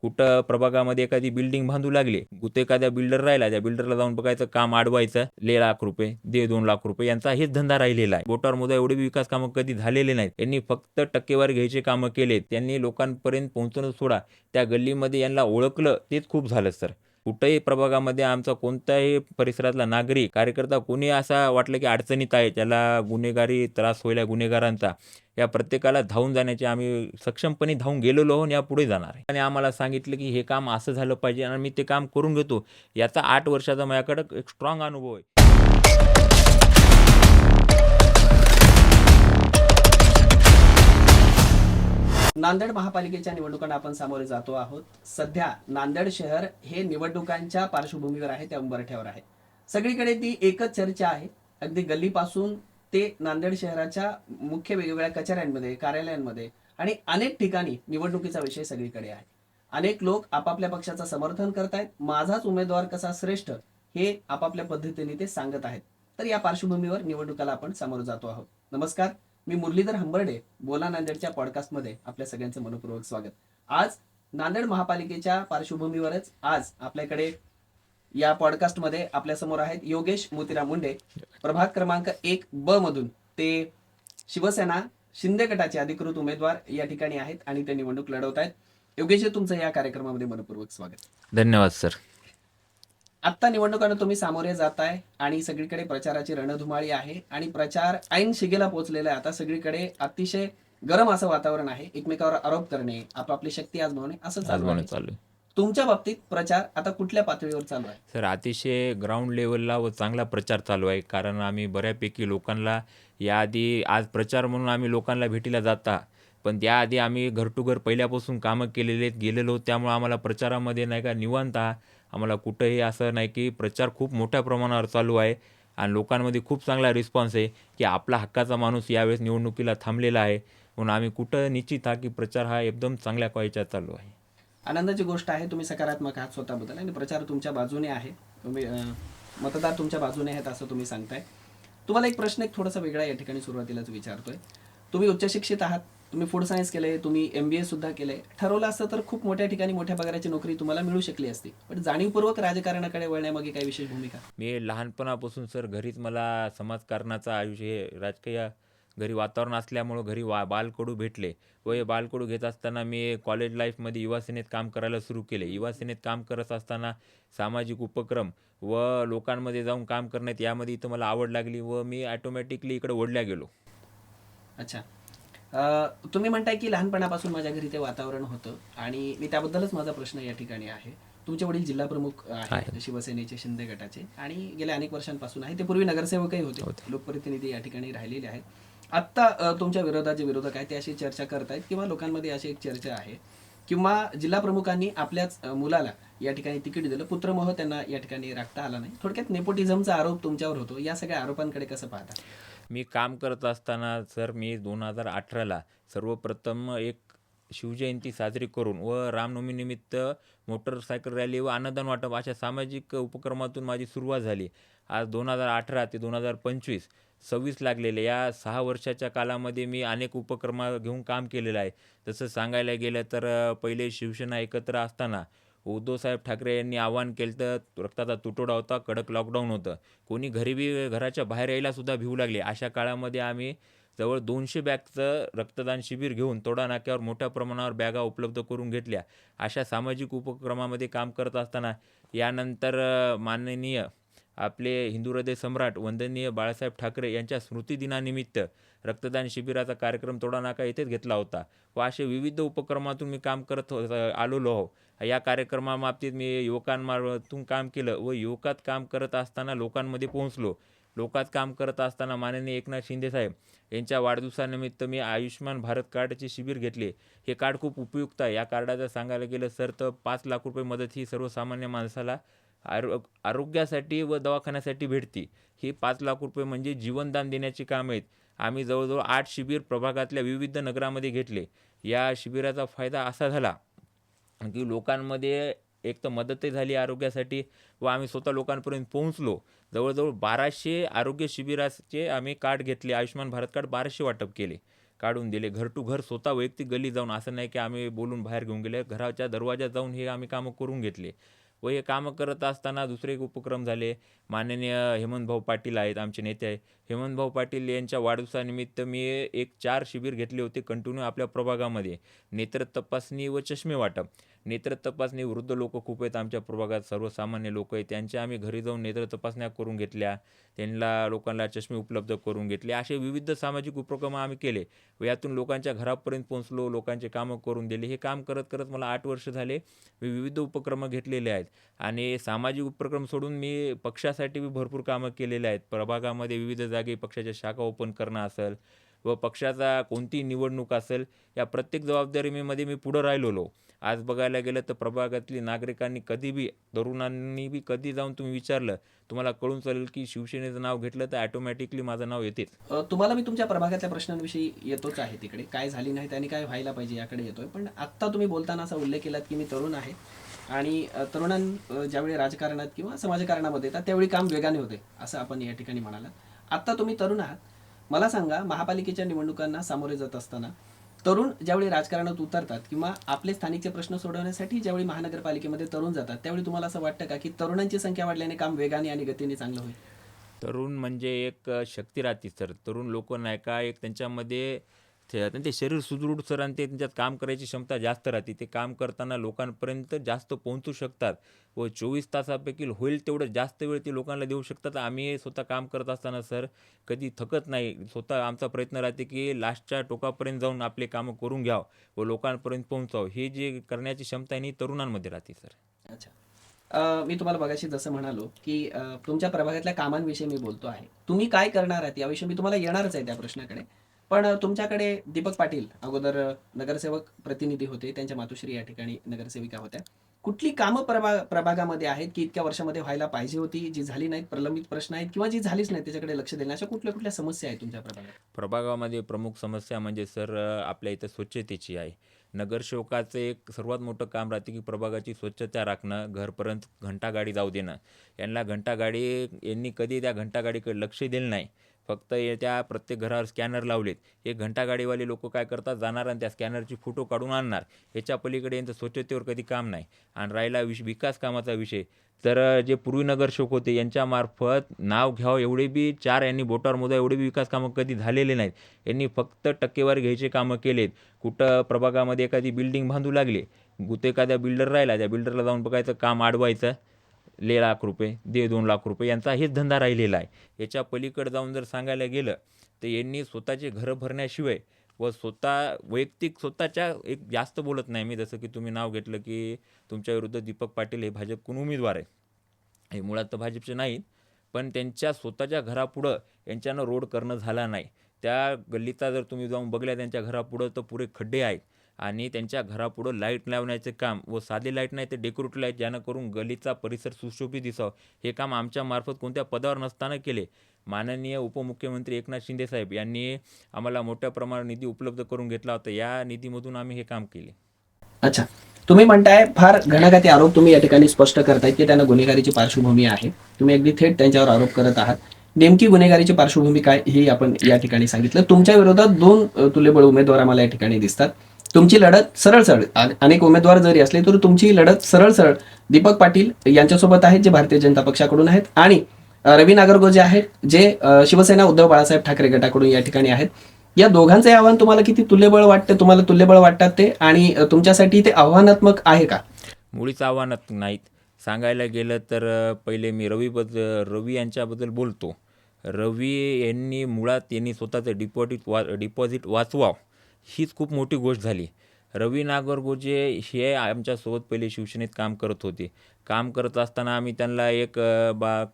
कुठं प्रभागामध्ये एखादी बिल्डिंग बांधू लागली, कुठे एखाद्या बिल्डर राहिला, त्या बिल्डरला जाऊन बघायचं, काम अडवायचं, ले लाख रुपये, दे 2 लाख रुपये, यांचा हेच धंदा राहिलेला आहे. बोटावर मोजा एवढे विकास कामं कधी झालेले नाहीत. यांनी फक्त टक्केवारी घ्यायचे कामं केलेत. त्यांनी लोकांपर्यंत पोहोचणं सोडा, त्या गल्लीमध्ये यांना ओळखलं तेच खूप झालं सर. कुठेही प्रभागामध्ये आमचा कोणत्याही परिसरातला नागरिक, कार्यकर्ता कोणी असा वाटलं की अडचणीत आहे, त्याला गुन्हेगारी त्रास होईल गुन्हेगारांचा, या प्रत्येकाला धावून जाण्याचे आम्ही सक्षमपणे धावून गेलेलो आहोत, यापुढे जाणार आहे. आणि आम्हाला सांगितलं की हे काम असं झालं पाहिजे आणि मी ते काम करून घेतो. याचा 8 वर्षाचा माझ्याकडे एक स्ट्रॉंग अनुभव आहे. नांदेड महापालिकेच्या निवडणुकांना आपण सामोरे जातो आहोत. सध्या नांदेड शहर हे निवडणुकांच्या पार्श्वभूमीवर आहे, त्या उंबरठ्यावर आहे. सगळीकडे ती एकच चर्चा आहे. अगदी गल्लीपासून ते नांदेड शहराच्या मुख्य वेगवेगळ्या कचेऱ्यांमध्ये, कार्यालयांमध्ये आणि अनेक ठिकाणी निवडणुकीचा विषय सगळीकडे आहे. अनेक लोक आपापल्या पक्षाचं समर्थन करतायत. माझाच उमेदवार कसा श्रेष्ठ हे आपापल्या पद्धतीने ते सांगत आहेत. तर या पार्श्वभूमीवर निवडणुकाला आपण सामोरे जातो आहोत. नमस्कार, मी मुरलीधर हंबर्डे, बोला नांदेडच्या पॉडकास्टमध्ये आपल्या सगळ्यांचं मनपूर्वक स्वागत. आज नांदेड महापालिकेच्या पार्श्वभूमीवरच आज आपल्याकडे या पॉडकास्टमध्ये आपल्यासमोर आहेत योगेश मोतीराम मुंडे, प्रभाग क्रमांक 1B मधून ते शिवसेना शिंदे गटाचे अधिकृत उमेदवार या ठिकाणी आहेत आणि ते निवडणूक लढवत आहेत. योगेश, तुमचं या कार्यक्रमामध्ये मनपूर्वक स्वागत. धन्यवाद सर. आत्ता निवडणुकांना तुम्ही सामोरे जाताय आणि सगळीकडे प्रचाराची रणधुमाळी आहे आणि प्रचार ऐन शिगेला पोहोचलेला आहे. आता सगळीकडे अतिशय गरम असं वातावरण आहे. एकमेकावर आरोप करणे, आपापली शक्ती आजमावणे असं चालू आहे. तुमच्या बाबतीत प्रचार आता कुठल्या पातळीवर चालू आहे? सर, अतिशय ग्राउंड लेवलला व चांगला प्रचार चालू आहे. कारण आम्ही बऱ्यापैकी लोकांना याआधी, आज प्रचार म्हणून आम्ही लोकांना भेटीला जाता, पण त्याआधी आम्ही घर टू घर पहिल्यापासून कामं केलेले गेलेलो. त्यामुळे आम्हाला प्रचारामध्ये नाही का निवांत, आम्हाला कुठंही असं नाही की प्रचार खूप मोठ्या प्रमाणावर चालू आहे आणि लोकांमध्ये खूप चांगला रिस्पॉन्स आहे की आपला हक्काचा माणूस यावेळेस निवडणुकीला थांबलेला आहे. म्हणून आम्ही कुठं निश्चित हा की प्रचार हा एकदम चांगल्या क्वालिटीचा चालू आहे. आनंदाची गोष्ट आहे. तुम्ही सकारात्मक आहात स्वतःबद्दल आणि प्रचार तुमच्या बाजूने आहे. तुम्ही मतदार तुमच्या बाजूने आहेत असं तुम्ही सांगताय. तुम्हाला एक प्रश्न एक थोडासा वेगळा या ठिकाणी सुरुवातीलाच विचारतोय. तुम्ही उच्च शिक्षित आहात, तुम्ही फूड सायन्स केलंय, तुम्ही MBA सुद्धा केलंय. ठरवलं असतं तर खूप मोठ्या ठिकाणी मोठ्या पगाराची नोकरी तुम्हाला मिळू शकली असती, पण जाणीवपूर्वक राजकारणाकडे वळण्यामागे काही विशेष भूमिका? मी लहानपणापासून सर घरीच मला समाजकारणाचं आयुष्य, हे राजकीय घरी वातावरण असल्यामुळं घरी बालकडू भेटले व हे बालकडू घेत असताना मी कॉलेज लाईफमध्ये युवासेनेत काम करायला सुरू केले. युवासेनेत काम करत असताना सामाजिक उपक्रम व लोकांमध्ये जाऊन काम करण्यात यामध्ये इथं मला आवड लागली व मी ॲटोमॅटिकली इकडे ओढल्या गेलो. अच्छा, तुम्ही म्हणताय की लहानपणापासून माझ्या घरी ते वातावरण होतं आणि मी त्याबद्दलच माझा प्रश्न या ठिकाणी आहे. तुमचे वडील जिल्हा प्रमुख आहेत शिवसेनेचे शिंदे गटाचे आणि गेल्या अनेक वर्षांपासून आहे. ते पूर्वी नगरसेवकही होते, लोकप्रतिनिधी या ठिकाणी राहिलेले आहेत. आत्ता तुमच्या विरोधात जे विरोधक आहेत ते अशी चर्चा करतायत किंवा लोकांमध्ये अशी एक चर्चा आहे किंवा जिल्हा प्रमुखांनी आपल्याच मुलाला या ठिकाणी तिकीट दिलं, पुत्रमोह त्यांना या ठिकाणी राखता आला नाही. थोडक्यात नेपोटिझमचा आरोप तुमच्यावर होतो. या सगळ्या आरोपांकडे कसं पाहता? मी काम करत असताना सर, मी 2018ला सर्वप्रथम एक शिवजयंती साजरी करून व रामनवमीनिमित्त मोटरसायकल रॅली व अन्नदान वाटप अशा सामाजिक उपक्रमातून माझी सुरुवात झाली. आज 2018 ते 2025 26 लागलेले या 6 वर्षाच्या कालामध्ये मी अनेक उपक्रम घेऊन काम केलेलं आहे. जसं सांगायला गेलं तर पहिले शिवसेना एकत्र असताना उद्धवसाहेब ठाकरे यांनी आवाहन केलं तर रक्ताचा तुटवडा होता, कडक लॉकडाऊन होतं, कोणी घराच्या बाहेर यायला सुद्धा भिवू लागले. अशा काळामध्ये आम्ही जवळ 200 बॅगचं रक्तदान शिबिर घेऊन तोडा नाक्यावर मोठ्या प्रमाणावर बॅगा उपलब्ध करून घेतल्या. अशा सामाजिक उपक्रमामध्ये काम करत असताना यानंतर माननीय आपले हिंदू हृदय सम्राट वंदनीय बाळासाहेब ठाकरे यांच्या स्मृतिदिनानिमित्त रक्तदान शिबिराचा कार्यक्रम तोडा नाका येथेच घेतला होता व असे विविध उपक्रमातून मी काम करत आलेलो आहो. या कार्यक्रमाबाबतीत मी युवकांतून काम केलं व युवकात काम करत असताना लोकांमध्ये पोहोचलो. लोकात काम करत असताना माननीय एकनाथ शिंदेसाहेब यांच्या वाढदिवसानिमित्त मी आयुष्यमान भारत कार्डचे शिबिर घेतले. हे कार्ड खूप उपयुक्त आहे. या कार्डाचं सांगायला गेलं सर तर 5 लाख रुपये मदत ही सर्वसामान्य माणसाला आरोग्यासाठी व दवाखान्यासाठी भेटते. ही 5 लाख रुपये म्हणजे जीवनदान देण्याची कामं आहेत. आम्ही जवळजवळ 8 शिबिर प्रभागातल्या विविध नगरामध्ये घेतले. या शिबिराचा फायदा असा झाला की लोकांमध्ये एक तर मदतही झाली आरोग्यासाठी व आम्ही स्वतः लोकांपर्यंत पोहोचलो. जवळजवळ 1200 आरोग्य शिबिराचे आम्ही कार्ड घेतले. आयुष्यमान भारत कार्ड 1200 वाटप केले. काढून दिले. घर टू घर स्वतः वैयक्तिक गल्ली जाऊन, असं नाही की आम्ही बोलून बाहेर घेऊन गेले, घराच्या दरवाजात जाऊन हे आम्ही कामं करून घेतले. व हे कामं करत असताना दुसरे एक उपक्रम झाले. माननीय हेमंतभाऊ पाटील आहेत, आमचे नेते आहे. हेमंतभाऊ पाटील यांच्या वाढदिवसानिमित्त मी एक 4 शिबिर घेतले होते कंटिन्यू आपल्या प्रभागामध्ये. नेत्र तपासणी व चष्मे वाटप. नेत्र तपासणी, वृद्ध लोक खूप आहेत आमच्या प्रभागात, सर्वसामान्य लोक आहेत, त्यांच्या आम्ही घरी जाऊन नेत्र तपासण्या करून घेतल्या. त्यांना लोकांना चष्मे उपलब्ध करून घेतले. असे विविध सामाजिक उपक्रम आम्ही केले व यातून लोकांच्या घरापर्यंत पोहोचलो, लोकांचे कामं करून दिले. हे काम करत करत मला 8 वर्ष झाले. मी विविध उपक्रम घेतलेले आहेत आणि सामाजिक उपक्रम सोडून मी पक्षासाठी बी भरपूर कामं केलेले आहेत. प्रभागामध्ये विविध जागी पक्षाच्या शाखा ओपन करणं असेल व पक्षाचा कोणतीही निवडणूक असेल, या प्रत्येक जबाबदारीमध्ये मी पुढं राहिलेलो. आज बघायला गेलं तर प्रभागातली नागरिकांनी कधी बी, तरुणांनी बी कधी जाऊन तुम्ही विचारलं, तुम्हाला कळून चालेल की शिवसेनेचं नाव घेतलं तर ॲटोमॅटिकली माझं नाव येतेच. तुम्हाला मी तुमच्या प्रभागातल्या प्रश्नांविषयी येतोच आहे, तिकडे काय झाली नाही आणि काय व्हायला पाहिजे याकडे येतोय. पण आत्ता तुम्ही बोलताना असा उल्लेख केलात की मी तरुण आहे आणि तरुणां ज्यावेळी राजकारणात किंवा समाजकारणामध्ये येतात त्यावेळी काम वेगाने होते, असं आपण या ठिकाणी म्हणाला. आत्ता तुम्ही तरुण आहात. मला सांगा, महापालिकेच्या निवडणुकांना सामोरे जात असताना तरुण ज्यावेळी राजकारणात उतरतात किंवा आपले स्थानिकचे प्रश्न सोडवण्यासाठी ज्यावेळी महानगरपालिकेमध्ये तरुण जातात, त्यावेळी तुम्हाला असं वाटतं का की तरुणांची संख्या वाढल्याने काम वेगाने आणि गतीने चांगलं होईल? तरुण म्हणजे एक शक्ती राहते सर. तरुण लोक नाही का, एक त्यांच्यामध्ये त्यांचे शरीर सुदृढ सर आणि ते त्यांच्यात काम करायची क्षमता जास्त राहते. ते काम करताना लोकांपर्यंत जास्त पोहोचू शकतात व 24 तासापैकी होईल तेवढं जास्त वेळ ते लोकांना देऊ शकतात. आम्ही स्वतः काम करत असताना सर कधी थकत नाही. स्वतः आमचा प्रयत्न राहते की लास्टच्या टोकापर्यंत जाऊन आपले कामं करून घ्यावं व लोकांपर्यंत पोहोचावं. हे जे करण्याची क्षमता आहे, तरुणांमध्ये राहते सर. अच्छा. मी तुम्हाला बघाशी जसं म्हणालो की तुमच्या प्रभागातल्या कामांविषयी मी बोलतो आहे. तुम्ही काय करणार आहात याविषयी मी तुम्हाला येणारच आहे त्या प्रश्नाकडे. पण तुमच्याकडे दीपक पाटील अगोदर नगरसेवक प्रतिनिधी होते, त्यांच्या मातोश्री या ठिकाणी नगरसेविका होत्या. कुठली कामं प्रभागामध्ये आहेत की इतक्या वर्षामध्ये व्हायला पाहिजे होती, जी झाली नाहीत, प्रलंबित प्रश्न आहेत किंवा जी झालीच नाही त्याच्याकडे लक्ष देणं, अशा कुठल्या कुठल्या समस्या आहेत तुमच्या प्रभागात? प्रभागामध्ये प्रमुख समस्या म्हणजे सर आपल्या इथं स्वच्छतेची आहे. नगरसेवकाचं एक सर्वात मोठं काम राहते की प्रभागाची स्वच्छता राखणं, घरपर्यंत घंटागाडी जाऊ देणं. यांनी कधी त्या घंटागाडीकडे लक्ष दिलं नाही. फक्त त्या प्रत्येक घरावर स्कॅनर लावलेत. हे घंटागाडीवाले लोक काय करतात, जाणार आणि त्या स्कॅनरची फोटो काढून आणणार. ह्याच्या पलीकडे यांचं स्वच्छतेवर कधी काम नाही. आणि राहिला विकास कामाचा विषय, तर जे पूर्वी नगरसेवक होते यांच्यामार्फत नाव घ्यावं एवढे बी, 4 यांनी बोटावर मोजा एवढे बी विकास कामं कधी झालेले नाहीत. यांनी फक्त टक्केवारी घ्यायचे कामं केलेत. कुठं प्रभागामध्ये एखादी बिल्डिंग बांधू लागले, एखादा बिल्डर राहिला, त्या बिल्डरला जाऊन बघायचं, काम अडवायचं, ले ₹1,00,000 दे ₹2,00,000, यांचा हेच धंदा राहिलेला आहे. याच्या पलीकडे जाऊन जर सांगायला गेलं तर यांनी स्वतःचे घरं भरण्याशिवाय व वैयक्तिक स्वतःच्या, एक जास्त बोलत नाही मी, जसं की तुम्ही नाव घेतलं की तुमच्या विरुद्ध दीपक पाटील हे भाजपकडून उमेदवार आहे. हे मुळात तर भाजपचे नाहीत, पण त्यांच्या स्वतःच्या घरापुढं यांच्यानं रोड करणं झाला नाही. त्या गल्लीचा जर तुम्ही जाऊन बघल्या त्यांच्या घरापुढं तर पुरे खड्डे आहेत आणि त्यांच्या घरापुढं लाईट लावण्याचे काम, व साधे लाईट नाही तर डेकोरेटिव्ह लाईट, ज्यानं करून गल्लीचा परिसर सुशोभित दिसावं, हे काम आमच्या मार्फत कोणत्या पदावर नसताना केले. माननीय उपमुख्यमंत्री एकनाथ शिंदे साहेब यांनी आम्हाला मोठ्या प्रमाणात निधी उपलब्ध करून घेतला होता. या निधीमधून आम्ही हे काम केले. अच्छा. तुम्ही म्हणताय फार घणाघाती आरोप तुम्ही या ठिकाणी स्पष्ट करतायत की त्यांना गुन्हेगारीची पार्श्वभूमी आहे. तुम्ही अगदी थेट त्यांच्यावर आरोप करत आहात. नेमकी गुन्हेगारीची पार्श्वभूमी काय हे आपण या ठिकाणी सांगितलं. तुमच्या विरोधात 2 तुल्यबळ उमेदवार आम्हाला या ठिकाणी दिसतात. तुमची लढत सरळ अनेक उमेदवार जरी असले तरी तुमची लढत सरळ दीपक पाटील यांच्यासोबत आहे, जे भारतीय जनता पक्षाकडून आहेत, आणि रवी नागरगोजे आहेत, जे शिवसेना उद्धव बाळासाहेब ठाकरे गटाकडून या ठिकाणी आहेत. या दोघांचे आव्हान तुम्हाला किती तुल्यबळ वाटते, तुम्हाला तुल्यबळ वाटतात ते, आणि तुमच्यासाठी ते आव्हानात्मक आहे का? मुळीच आव्हानात नाहीत. सांगायला गेलं तर पहिले मी रवी यांच्याबद्दल बोलतो. रवी यांनी मुळात स्वतःचं डिपॉझिट वाचवावं, हीच खूप मोठी गोष्ट झाली. रवी नागरगोजे हे आमच्यासोबत पहिले शिवसेनेत काम करत होते. काम करत असताना आम्ही त्यांना एक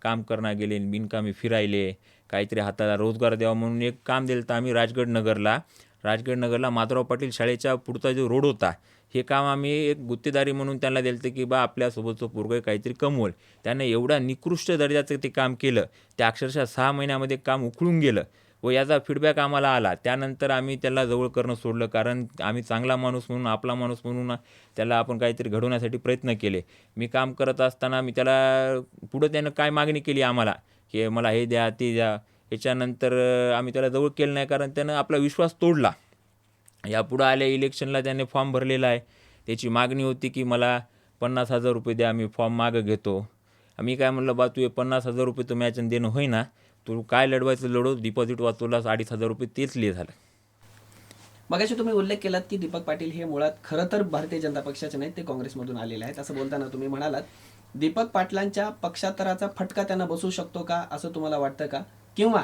काम करणार गेले, बिनकामी फिरायले, काहीतरी हाताला रोजगार द्यावा म्हणून एक काम दिलं. तर आम्ही राजगड नगरला माधवराव पाटील शाळेच्या पुढचा जो रोड होता, हे काम आम्ही एक गुत्तेदारी म्हणून त्यांना दिलं होतं की आपल्यासोबतचं पोरगं काहीतरी कमवल. त्यानं एवढ्या निकृष्ट दर्जाचं ते काम केलं, ते अक्षरशः 6 महिन्यामध्ये काम उखळून गेलं व याचा फीडबॅक आम्हाला आला. त्यानंतर आम्ही त्याला जवळ करणं सोडलं, कारण आम्ही चांगला माणूस म्हणून, आपला माणूस म्हणून त्याला आपण काहीतरी घडवण्यासाठी प्रयत्न केले. मी काम करत असताना त्याला पुढं त्यानं काय मागणी केली आम्हाला की मला हे द्या, ते द्या. याच्यानंतर आम्ही त्याला जवळ केलं नाही, कारण त्यानं आपला विश्वास तोडला. यापुढं आल्या इलेक्शनला त्याने फॉर्म भरलेला आहे. त्याची मागणी होती की मला 50,000 रुपये द्या, मी फॉर्म मागं घेतो. मी काय म्हणलं, बा तू हे 50,000 रुपये तर मॅचन देणं होईना, तू काय लढवायचं लढव, डिपॉझिट वाचवलास 2,500 रुपये, तेच ले झालं. मगाशी तुम्ही उल्लेख केलात की दीपक पाटील हे मुळात खरं तर भारतीय जनता पक्षाचे नाहीत, ते काँग्रेसमधून आलेले आहेत. असं बोलताना तुम्ही म्हणालात दीपक पाटलांच्या पक्षांतराचा फटका त्यांना बसू शकतो का, असं तुम्हाला वाटतं का? किंवा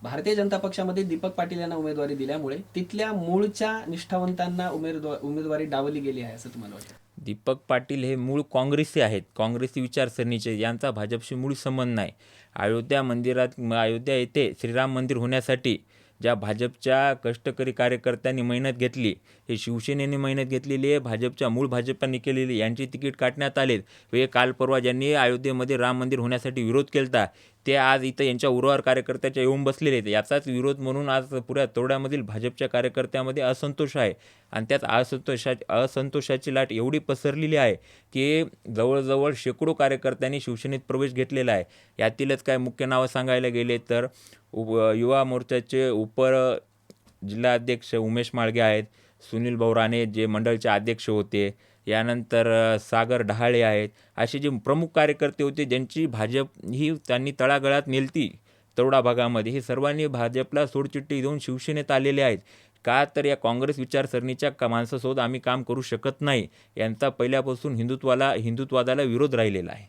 भारतीय जनता पक्षामध्ये दीपक पाटील यांना उमेदवारी दिल्यामुळे तिथल्या मूळच्या निष्ठावंतांना उमेदवारी डावली गेली आहे असं तुम्हाला वाटतं? दीपक पाटील हे मूळ काँग्रेसी आहेत, काँग्रेसी विचारसरणीचे. यांचा भाजपशी मूळ संबंध नाही. अयोध्या येथे श्रीराम मंदिर होण्यासाठी ज्या भाजपच्या कष्टकरी कार्यकर्त्यांनी मेहनत घेतली, हे शिवसेनेने मेहनत घेतलेली आहे, भाजपच्या मूळ भाजपांनी केलेली, यांची तिकीट काढण्यात आलेत. व काल परवा ज्यांनी अयोध्येमध्ये राम मंदिर होण्यासाठी विरोध केलता, ते आज इथं यांच्या उरावर कार्यकर्त्याच्या येऊन बसलेले आहेत. याचाच विरोध म्हणून आज पुऱ्या तोरड्यामधील भाजपच्या कार्यकर्त्यामध्ये असंतोष आहे. आणि त्यात असंतोषाची लाट एवढी पसरलेली आहे की जवळजवळ शेकडो कार्यकर्त्यांनी शिवसेनेत प्रवेश घेतलेला आहे. यातीलच काय मुख्य नावं सांगायला गेले तर युवा मोर्चाचे जिल्हाध्यक्ष उमेश माळगे आहेत, सुनील भाऊ राणे जे मंडळचे अध्यक्ष होते, यानंतर सागर डहाळे आहेत. असे जे प्रमुख कार्यकर्ते होते ज्यांची भाजप ही त्यांनी तळागाळात नेलती तरोडा भागामध्ये, हे सर्वांनी भाजपला सोडचिठ्ठी देऊन शिवसेनेत आलेले आहेत. का तर या काँग्रेस विचारसरणीच्या माणसासोबत आम्ही काम करू शकत नाही, यांचा पहिल्यापासून हिंदुत्वादाला विरोध राहिलेला आहे.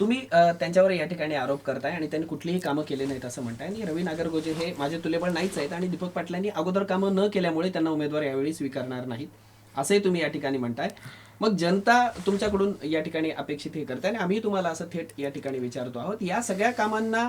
तुम्ही त्यांच्यावर या ठिकाणी आरोप करताय आणि त्यांनी कुठलीही कामं केली नाहीत असं म्हणताय, आणि रवी नागरगोजे हे माझे तुलेबळ नाहीच आहेत आणि दीपक पाटलांनी अगोदर कामं न केल्यामुळे त्यांना उमेदवार यावेळी स्वीकारणार नाहीत असंही तुम्ही या ठिकाणी म्हणताय. मग जनता तुमच्याकडून या ठिकाणी अपेक्षित हे करताय आणि आम्ही तुम्हाला असं थेट या ठिकाणी विचारतो आहोत, या सगळ्या कामांना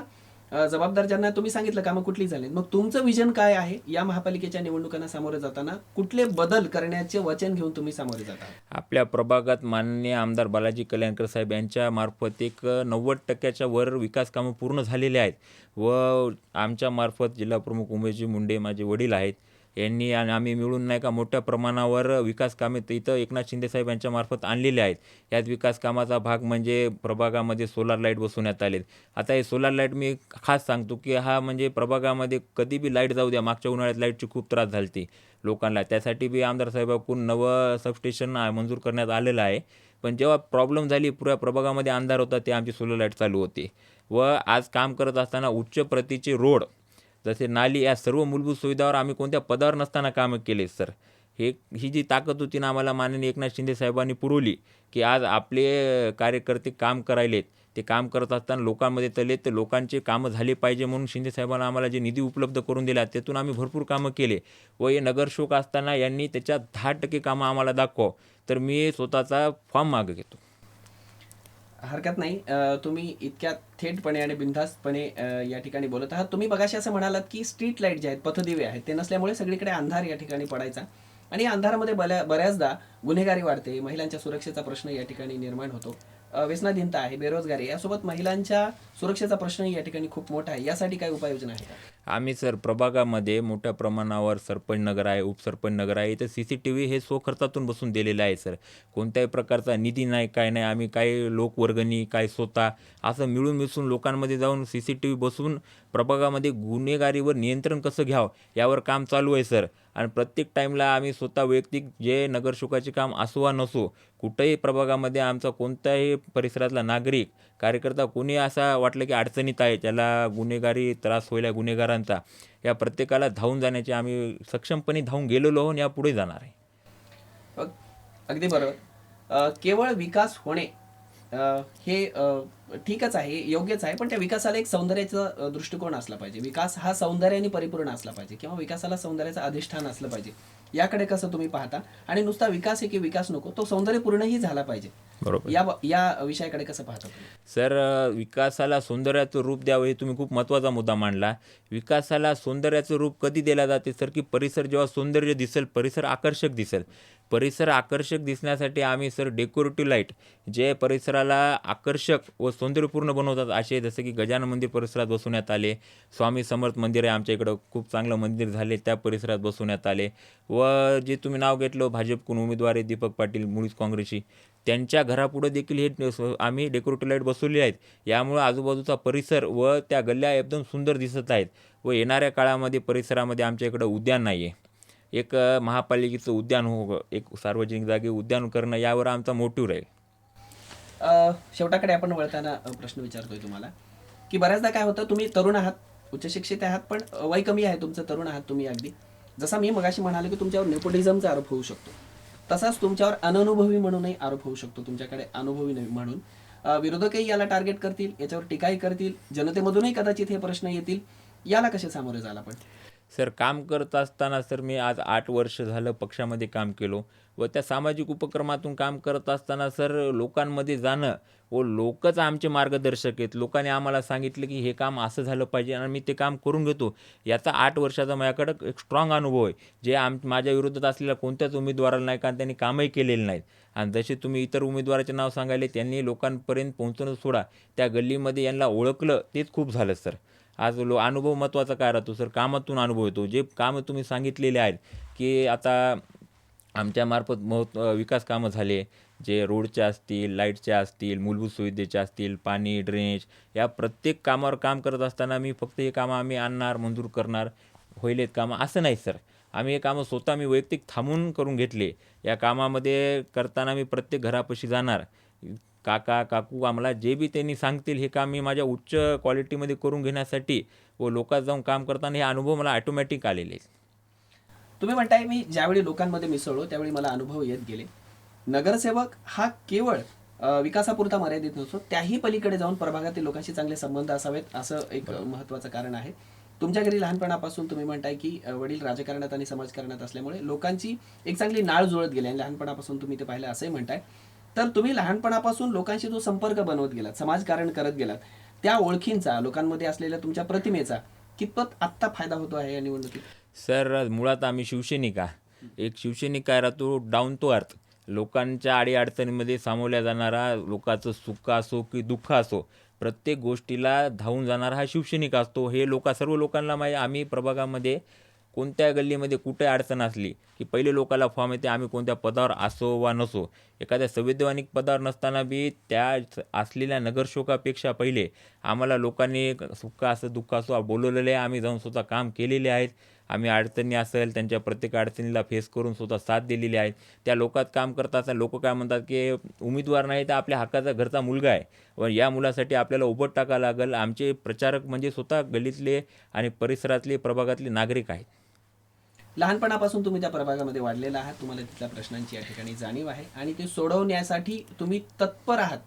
जबाबदार ज्यांना तुम्ही सांगितलं कामं कुठली झाली, मग तुमचं विजन काय आहे? या महापालिकेच्या निवडणुकांना सामोरे जाताना कुठले बदल करण्याचे वचन घेऊन तुम्ही सामोरे जाता? आपल्या प्रभागात माननीय आमदार बालाजी कल्याणकर साहेब यांच्या मार्फत एक 90% वर विकास कामं पूर्ण झालेले आहेत. व आमच्या मार्फत जिल्हाप्रमुख उमेशजी मुंडे माझे वडील आहेत, यांनी आणि आम्ही मिळून नाही का मोठ्या प्रमाणावर विकास कामे इथं एकनाथ शिंदे साहेब यांच्या मार्फत आणलेले आहेत. यात विकास कामाचा भाग म्हणजे प्रभागामध्ये सोलार लाईट बसवण्यात आलेत. आता हे सोलार लाईट मी खास सांगतो की हा म्हणजे प्रभागामध्ये कधी बी लाईट जाऊ द्या, मागच्या उन्हाळ्यात लाईटची खूप त्रास झाली लोकांना, त्यासाठी बी आमदार साहेबांकडून नवं सबस्टेशन मंजूर करण्यात आलेलं आहे. पण जेव्हा प्रॉब्लेम झाली, पुऱ्या प्रभागामध्ये अंधार होता, ते आमची सोलर लाईट चालू होती. व आज काम करत असताना उच्च प्रतीचे रोड, जसे नाली, या सर्व मूलभूत सुविधावर आम्ही कोणत्या पदावर नसताना कामं केले सर. ही जी ताकद होती ना आम्हाला माननीय एकनाथ शिंदे साहेबांनी पुरवली, की आज आपले कार्यकर्ते काम करायलेत. ते काम करत असताना लोकांमध्ये तले, तर लोकांचे कामं झाले पाहिजे म्हणून शिंदे साहेबांना आम्हाला जे निधी उपलब्ध करून दिला, त्यातून आम्ही भरपूर कामं केले. व हे नगरसेवक असताना यांनी त्याच्यात 10% कामं आम्हाला दाखवा, तर मी स्वतःचा फॉर्म मागं घेतो. हरकत नाही. तुम्ही इतक्या थेटपणे आणि बिनधास्तपणे या ठिकाणी बोलत आहात. तुम्ही मगाशी असं म्हणालात की स्ट्रीट लाईट जे आहेत, पथदिवे आहेत, ते नसल्यामुळे सगळीकडे अंधार या ठिकाणी पडायचा आणि या अंधारामध्ये बऱ्याचदा गुन्हेगारी वाढते, महिलांच्या सुरक्षेचा प्रश्न या ठिकाणी निर्माण होतो, व्यसनाधीनता आहे, बेरोजगारी, यासोबत महिलांच्या सुरक्षेचा प्रश्नही या ठिकाणी खूप मोठा आहे. यासाठी काय उपाययोजना आहे का? आम्ही सर प्रभागामध्ये मोठ्या प्रमाणावर सरपंच नगर आहे, उपसरपंच नगर आहे, इथं CCTV हे स्वखर्चातून बसून दिलेलं आहे सर. कोणत्याही प्रकारचा निधी नाही, काय नाही. आम्ही काही लोकवर्गणी, काय स्वतः असं मिळून मिसळून लोकांमध्ये जाऊन CCTV बसून प्रभागामध्ये गुन्हेगारीवर नियंत्रण कसं घ्यावं यावर काम चालू आहे सर. आणि प्रत्येक टाईमला आम्ही स्वतः वैयक्तिक जे नगरसेवकाचे काम असो वा नसो, कुठंही प्रभागामध्ये आमचा कोणताही परिसरातला नागरिक, कार्यकर्ता कोणी असा वाटलं की अडचणीत आहे, त्याला गुन्हेगारी त्रास होईल गुन्हेगारांचा, या प्रत्येकाला धावून जाण्याचे आम्ही सक्षमपणे धावून गेलेलो आहोत, यापुढे जाणार आहे. अगदी बरोबर. केवळ विकास होणे हे ठीकच आहे, योग्यच आहे, पण त्या विकासाला एक सौंदर्याचा दृष्टिकोन असला पाहिजे. विकास हा सौंदर्याने परिपूर्ण असला पाहिजे किंवा विकासाला सौंदर्याचं अधिष्ठान असलं पाहिजे. याकडे कसं तुम्ही पाहता? आणि नुसता विकास आहे की विकास नको, तो सौंदर्यपूर्णही झाला पाहिजे. बरोबर. या विषयाकडे कसं पाहता तुम्ही? सर, विकासाला सौंदर्याचं रूप द्यावं हे तुम्ही खूप महत्त्वाचा मुद्दा मांडला. विकासाला सौंदर्याचं रूप कधी दिलं जाते सर, की परिसर जेव्हा सौंदर्य दिसेल, परिसर आकर्षक दिसेल. परिसर आकर्षक दिसण्यासाठी आम्ही सर डेकोरेटिव्ह लाईट जे परिसराला आकर्षक व सौंदर्यपूर्ण बनवतात, असे जसं की गजानन मंदिर परिसरात बसवण्यात आले, स्वामी समर्थ मंदिर आहे आमच्या इकडं, खूप चांगलं मंदिर झाले, त्या परिसरात बसवण्यात आले. व जे तुम्ही नाव घेतलं भाजपकडून उमेदवार आहे दीपक पाटील, मुळीच काँग्रेसची, त्यांच्या घरापुढं देखील हे आम्ही डेकोरेटिव्ह लाईट बसवली आहेत. यामुळे आजूबाजूचा परिसर व त्या गल्ल्या एकदम सुंदर दिसत आहेत. व येणाऱ्या काळामध्ये परिसरामध्ये आमच्या इकडं उद्यान नाही आहे, एक महापालिकेचं उद्यान एक सार्वजनिक जागी उद्यान करणं यावर आमचा मोटिव्ह राहील. शेवटाकडे आपण वळताना प्रश्न विचारतोय तुम्हाला की बऱ्याचदा काय होतं, तुम्ही तरुण आहात, उच्च शिक्षित आहात, पण वय कमी आहे तुमचं, तरुण आहात तुम्ही अगदी. जसा मी मगाशी म्हणालो की तुमच्यावर नेपोटिझमचा आरोप होऊ शकतो, तसाच तुमच्यावर अननुभवी म्हणूनही आरोप होऊ शकतो, तुमच्याकडे अनुभवी नाही म्हणून. विरोधकही याला टार्गेट करतील, याच्यावर टीकाही करतील, जनतेमधूनही कदाचित हे प्रश्न येतील. याला कसे सामोरे जायला पण? सर, काम करत असताना सर मी आज 8 वर्ष झालं पक्षामध्ये काम केलो व त्या सामाजिक उपक्रमातून काम करत असताना सर लोकांमध्ये जाणं व लोकच आमचे मार्गदर्शक आहेत. लोकांनी आम्हाला सांगितलं की हे काम असं झालं पाहिजे आणि मी ते काम करून घेतो. याचा 8 वर्षाचा माझ्याकडं एक स्ट्रॉंग अनुभव आहे, जे माझ्या विरोधात असलेल्या कोणत्याच उमेदवाराला नाही, कारण त्यांनी कामही केलेलं नाहीत. आणि जसे तुम्ही इतर उमेदवाराचे नाव सांगायले, त्यांनी लोकांपर्यंत पोहोचणं सोडा, त्या गल्लीमध्ये यांना ओळखलं तेच खूप झालं सर. आज अनुभव महत्त्वाचा काय राहतो सर, कामातून अनुभव येतो. जे कामं तुम्ही सांगितलेले आहेत की आता आमच्यामार्फत विकास कामं झाले, जे रोडचे असतील, लाईटचे असतील, मूलभूत सुविधेचे असतील, पाणी, ड्रेनेज, या प्रत्येक कामावर काम करत असताना मी फक्त हे कामं आम्ही आणणार, मंजूर करणार, होईलेत कामं असं नाही सर. आम्ही हे कामं स्वतः मी वैयक्तिक थांबून करून घेतले. या कामामध्ये करताना मी प्रत्येक घरापाशी जाणार. काका, काकू आम्हाला जे बी त्यांनी सांगतील हे काम मी माझ्या उच्च क्वालिटीमध्ये करून घेण्यासाठी व लोकात जाऊन काम करताना हे अनुभव मला ऑटोमॅटिक आलेले आहेत. तुम्ही म्हणताय मी ज्यावेळी लोकांमध्ये मिसळलो त्यावेळी मला अनुभव येत गेले. नगरसेवक हा केवळ विकासापुरता मर्यादित नसतो, त्याही पलीकडे जाऊन प्रभागातील लोकांशी चांगले संबंध असावेत, असं एक महत्त्वाचं कारण आहे. तुमच्या घरी लहानपणापासून तुम्ही म्हणताय की वडील राजकारणात आणि समाजकारणात असल्यामुळे लोकांची एक चांगली नाळ जुळत गेली आणि लहानपणापासून तुम्ही ते पाहिलं असंही म्हणताय. तर तुम्ही लहानपणापासून लोकांशी जो संपर्क बनवत गेलात, समाजकारण करत गेलात, त्या ओळखींचा, लोकांमध्ये असलेल्या तुमच्या प्रतिमेचा कितपत आत्ता फायदा होतो आहे या निवडणुकीत? सर, मुळात आम्ही शिवसैनिक एक शिवसैनिक काय राहतो, डाऊन टू अर्थ, लोकांच्या अडीअडचणीमध्ये सामावल्या जाणारा, लोकांचं सुख असो की दुःख असो, प्रत्येक गोष्टीला धावून जाणारा हा शिवसैनिक असतो. हे सर्व लोकांना माहीत. आम्ही प्रभागामध्ये कोणत्या गल्लीमध्ये कुठे अडचण असली की पहिले लोकांना फॉर्म येते, आम्ही कोणत्या पदावर असो वा नसो, एखाद्या संवैधानिक पदावर नसताना बी त्या असलेल्या नगरसेवकापेक्षा पहिले आम्हाला लोकांनी सुख असो दुःख असो बोलवलेले आहे. आम्ही जाऊन स्वतः काम केलेले आहेत. आम्ही अडचणी असेल त्यांच्या प्रत्येक अडचणीला फेस करून स्वतः साथ दिलेली आहे. त्या लोकात काम करत असताना लोक काय म्हणतात की उमेदवार नाही तर आपल्या हक्काचा घरचा मुलगा आहे व या मुलासाठी आपल्याला उभं टाकावं लागेल. आमचे प्रचारक म्हणजे स्वतः गल्लीतले आणि परिसरातले प्रभागातले नागरिक आहेत. लहानपणापासून तुम्ही त्या प्रभागामध्ये वाढलेला आहात, तुम्हाला तिथल्या प्रश्नांची या ठिकाणी जाणीव आहे आणि ते सोडवण्यासाठी तुम्ही तत्पर आहात,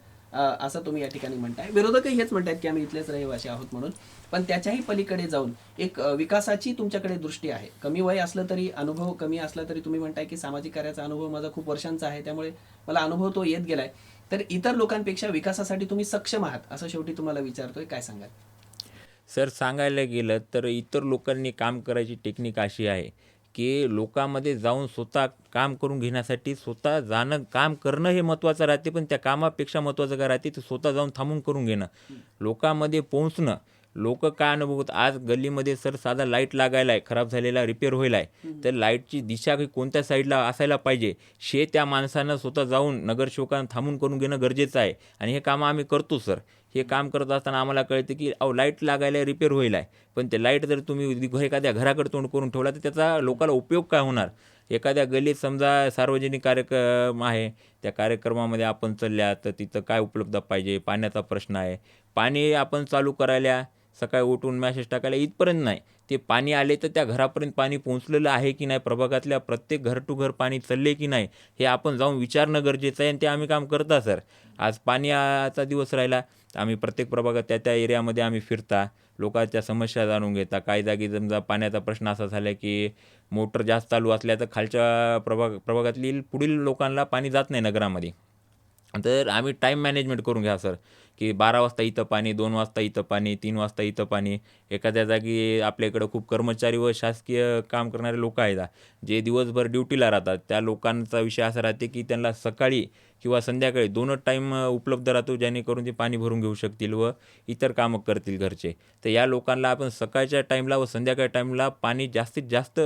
असं तुम्ही या ठिकाणी म्हणताय. विरोधकही हेच म्हणतात की आम्ही इथलेच रहिवासी आहोत म्हणून. पण त्याच्याही पलीकडे जाऊन एक विकासाची तुमच्याकडे दृष्टी आहे. कमी वय असलं तरी, अनुभव कमी असला तरी तुम्ही म्हणताय की सामाजिक कार्याचा अनुभव माझा खूप वर्षांचा आहे, त्यामुळे मला अनुभव तो येत गेलाय. तर इतर लोकांपेक्षा विकासासाठी तुम्ही सक्षम आहात, असं शेवटी तुम्हाला विचारतोय, काय सांगाल? सर, सांगायला गेलं तर इतर लोकांनी काम करायची टेक्निक अशी आहे की लोकांमध्ये जाऊन स्वतः काम करून घेण्यासाठी स्वतः जाणं, काम करणं हे महत्त्वाचं राहते, पण त्या कामापेक्षा महत्त्वाचं काय राहते ते स्वतः जाऊन थांबून करून घेणं, लोकांमध्ये पोहोचणं. लोक काय अनुभवत, आज गल्लीमध्ये सर साधा लाईट लागायला आहे, खराब झालेला रिपेअर व्हायला आहे, तर लाईटची दिशा कोणत्या साईडला असायला पाहिजे हे त्या माणसानं स्वतः जाऊन नगरसेवकांना थांबून करून घेणं गरजेचं आहे. आणि हे कामं आम्ही करतो सर. हे काम करत असताना आम्हाला कळते की लाईट लागायला रिपेअर होईल आहे, पण ते लाईट जर तुम्ही एखाद्या घराकडे तोंड करून ठेवला तर त्याचा लोकांना उपयोग काय होणार? एखाद्या गल्लीत समजा सार्वजनिक कार्यक्रम आहे, त्या कार्यक्रमामध्ये आपण चालल्या तर तिथं काय उपलब्ध पाहिजे, पाण्याचा प्रश्न आहे, पाणी आपण चालू करायला सकाळी उठून मॅसेज टाकायला इथपर्यंत नाही, ते पाणी आले तर त्या घरापर्यंत पाणी पोहोचलेलं आहे की नाही, प्रभागातल्या प्रत्येक घर टू घर पाणी चालले की नाही, हे आपण जाऊन विचारणं गरजेचं आहे आणि ते आम्ही काम करता सर. आज पाण्याचा दिवस राहिला, आम्ही प्रत्येक प्रभागात त्या त्या एरियामध्ये आम्ही फिरता, लोकांच्या समस्या जाणून घेता. काही जागी समजा पाण्याचा प्रश्न असा झाला की मोटर जास्त चालू असल्या तर खालच्या प्रभागातील पुढील लोकांना पाणी जात नाही नगरामध्ये. तर आम्ही टाईम मॅनेजमेंट करून घ्या सर, की 12 वाजता इथं पाणी, 2 वाजता इथं पाणी, 3 वाजता इथं पाणी. एखाद्या जागी आपल्या इकडं खूप कर्मचारी व शासकीय काम करणारे लोक आहेत जे दिवसभर ड्युटीला राहतात. त्या लोकांचा विषय असा राहते की त्यांना सकाळी किंवा संध्याकाळी दोनच टाईम उपलब्ध राहतो, जेणेकरून ते पाणी भरून घेऊ शकतील व इतर कामं करतील घरचे. तर या लोकांना आपण सकाळच्या टाईमला व संध्याकाळच्या टाईमला पाणी जास्तीत जास्त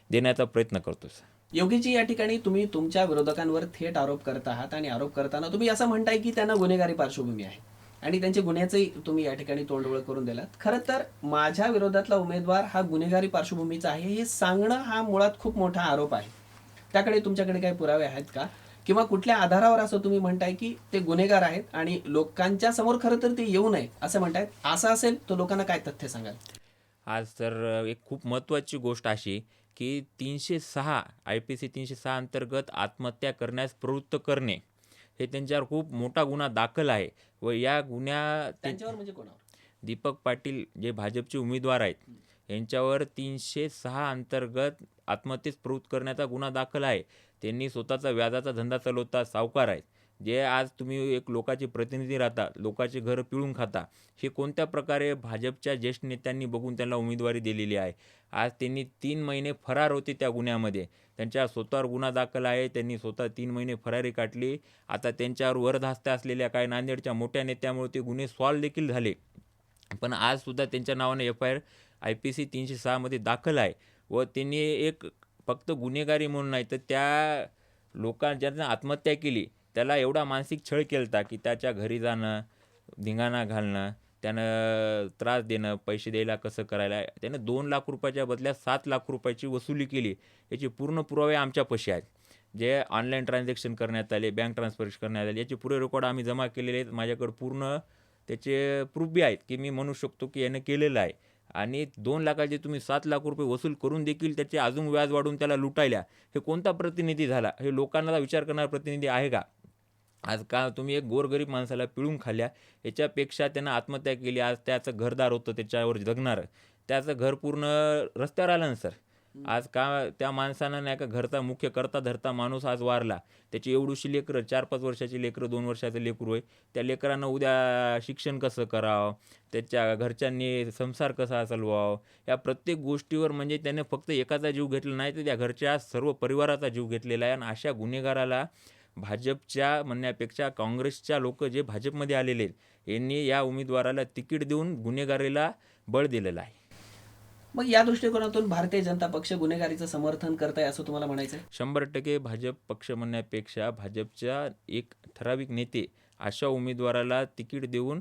देण्याचा प्रयत्न करतो सर. योगीजी, या ठिकाणी तुम्ही तुमच्या विरोधकांवर थेट आरोप करत आहात आणि आरोप करताना तुम्ही असं म्हणताय की त्यांना गुन्हेगारी पार्श्वभूमी आहे. आणि त्यांच्या गुन्ह्याचंही तुम्ही या ठिकाणी तोंडओळख करून दिलात. खरं तर माझ्या विरोधातला उमेदवार हा गुन्हेगारी पार्श्वभूमीचा आहे हे सांगणं हा मुळात खूप मोठा आरोप आहे. त्याकडे तुमच्याकडे काही पुरावे आहेत का? किंवा कुठल्या आधारावर असं तुम्ही म्हणताय की ते गुन्हेगार आहेत आणि लोकांच्या समोर खरं तर ते येऊ नये असं म्हणतायत? असं असेल तर लोकांना काय तथ्य सांगाल? आज तर एक खूप महत्त्वाची गोष्ट अशी की 306 IPC 306 अंतर्गत आत्महत्या करण्यास प्रवृत्त करणे हे त्यांच्यावर खूप मोठा गुन्हा दाखल आहे व या गुन्ह्या त्यांच्यावर म्हणजे कोणावर? दीपक पाटील जे भाजपचे उमेदवार आहेत यांच्यावर 306 अंतर्गत आत्महत्येस प्रवृत्त करण्याचा गुन्हा दाखल आहे. त्यांनी स्वतःचा व्याजाचा धंदा चालवता सावकार आहेत. जे आज तुम्ही एक लोकाचे प्रतिनिधी राहता, लोकांचे घरं पिळून खाता, हे कोणत्या प्रकारे भाजपच्या ज्येष्ठ नेत्यांनी बघून त्यांना उमेदवारी दिलेली आहे. आज त्यांनी 3 महिने फरार होते त्या गुन्ह्यामध्ये. त्यांच्या स्वतःवर गुन्हा दाखल आहे. त्यांनी स्वतः 3 महिने फरारी काढली. आता त्यांच्यावर वरधास्ते असलेल्या काही नांदेडच्या मोठ्या नेत्यामुळे ते गुन्हे सॉल्व्ह देखील झाले. पण आजसुद्धा त्यांच्या नावाने FIR IPC 306 मध्ये दाखल आहे व त्यांनी एक फक्त गुन्हेगारी म्हणून नाही तर त्या ज्यांना आत्महत्या केली त्याला एवढा मानसिक छळ केलता की त्याच्या घरी जाणं, धिंगाणा घालणं, त्यानं त्रास देणं, पैसे द्यायला कसं करायला. त्यानं 2 लाख रुपयाच्या बदल्यात 7 लाख रुपयाची वसुली केली. याचे पूर्ण पुरावे आमच्यापाशी आहेत. जे ऑनलाईन ट्रान्झॅक्शन करण्यात आले, बँक ट्रान्सफर करण्यात आले, याचे पुरे रेकॉर्ड आम्ही जमा केलेले आहेत. माझ्याकडे पूर्ण त्याचे प्रूफ बी आहेत की मी म्हणू शकतो की यानं केलेलं आहे. आणि 2 लाखाचे तुम्ही 7 लाख रुपये वसूल करून देखील त्याचे अजून व्याज वाढवून त्याला लुटायल्या. हे कोणता प्रतिनिधी झाला? हे लोकांना विचार करणारा प्रतिनिधी आहे का? आज का तुम्ही एक गोरगरीब माणसाला पिळून खाल्ल्या, याच्यापेक्षा त्यानं आत्महत्या केली. आज त्याचं घरदार होतं त्याच्यावर जगणारं, त्याचं घर पूर्ण रस्त्यावर आलं ना सर. आज का त्या माणसानं नाही का घरचा मुख्य करता धरता माणूस आज वारला. त्याची एवढीशी लेकरं, 4-5 वर्षाची लेकरं, 2 वर्षाचं लेकरू आहे. त्या लेकरांना उद्या शिक्षण कसं करावं, त्याच्या घरच्यांनी संसार कसा चालवावा, या प्रत्येक गोष्टीवर म्हणजे त्याने फक्त एकाचा जीव घेतला नाही तर त्या घरच्या सर्व परिवाराचा जीव घेतलेला आहे. आणि अशा गुन्हेगाराला भाजपच्या म्हणण्यापेक्षा काँग्रेसच्या लोक जे भाजपमध्ये आलेले आहेत यांनी या उमेदवाराला तिकीट देऊन गुन्हेगारीला बळ दिलेलं आहे. मग या दृष्टिकोनातून भारतीय जनता पक्ष गुन्हेगारीचं समर्थन करताय असं तुम्हाला म्हणायचं आहे? 100% भाजप पक्ष म्हणण्यापेक्षा भाजपच्या एक ठराविक नेते अशा उमेदवाराला तिकीट देऊन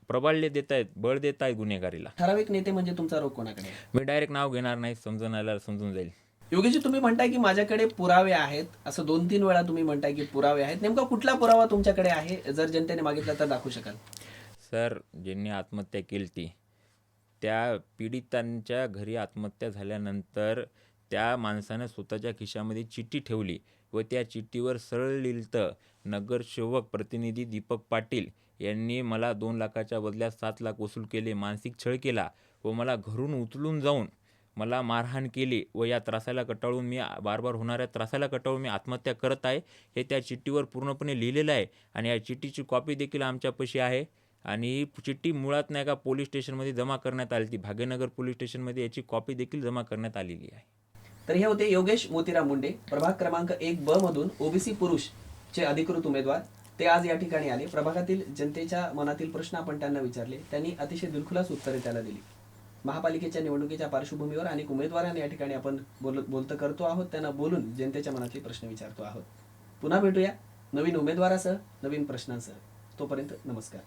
प्रबल्य देत आहेत, बळ देत आहेत गुन्हेगारीला. ठराविक नेते म्हणजे तुमचा रोग कोणाकडे आहे? मी डायरेक्ट नाव घेणार नाही, समजून जाईल. योगेशजी, तुम्ही म्हणताय की माझ्याकडे पुरावे आहेत, असं 2-3 वेळा तुम्ही म्हणताय की पुरावे आहेत. नेमका कुठला पुरावा तुमच्याकडे आहे? जर जनतेने मागितला तर दाखवू शकाल? सर, ज्यांनी आत्महत्या केली ती त्या पीडितांच्या घरी आत्महत्या झाल्यानंतर त्या माणसानं स्वतःच्या खिशामध्ये चिठ्ठी ठेवली व त्या चिठ्ठीवर सरळ लिहिलं, नगरसेवक प्रतिनिधी दीपक पाटील यांनी मला 2 लाखाच्या बदल्यात 7 लाख वसूल केले, मानसिक छळ केला व मला घरून उचलून जाऊन मला मारहाण केली व या त्रासाला कंटाळून मी बार होणाऱ्या त्रासाला कंटाळून मी आत्महत्या करत आहे, हे त्या चिठ्ठीवर पूर्णपणे लिहिलेलं आहे. आणि या चिठ्ठीची कॉपी देखील आमच्यापाशी आहे. आणि ही चिठ्ठी मुळात नाही का पोलीस स्टेशनमध्ये जमा करण्यात आली, ती भाग्यनगर पोलीस स्टेशनमध्ये याची कॉपी देखील जमा करण्यात आलेली आहे. तर हे होते योगेश मोतीराम मुंडे, प्रभाग क्रमांक 1B मधून OBC पुरुष चे अधिकृत उमेदवार. ते आज या ठिकाणी आले. प्रभागातील जनतेच्या मनातील प्रश्न आपण त्यांना विचारले. त्यांनी अतिशय दिलखुलास उत्तरे त्याला दिली. महापालिकेच्या निवडणुकीच्या पार्श्वभूमीवर अनेक उमेदवारांना या ठिकाणी आपण बोलतं करतो आहोत, त्यांना बोलून जनतेच्या मनातील प्रश्न विचारतो आहोत. पुन्हा भेटूया नवीन उमेदवारासह, नवीन प्रश्नांसह. तोपर्यंत नमस्कार.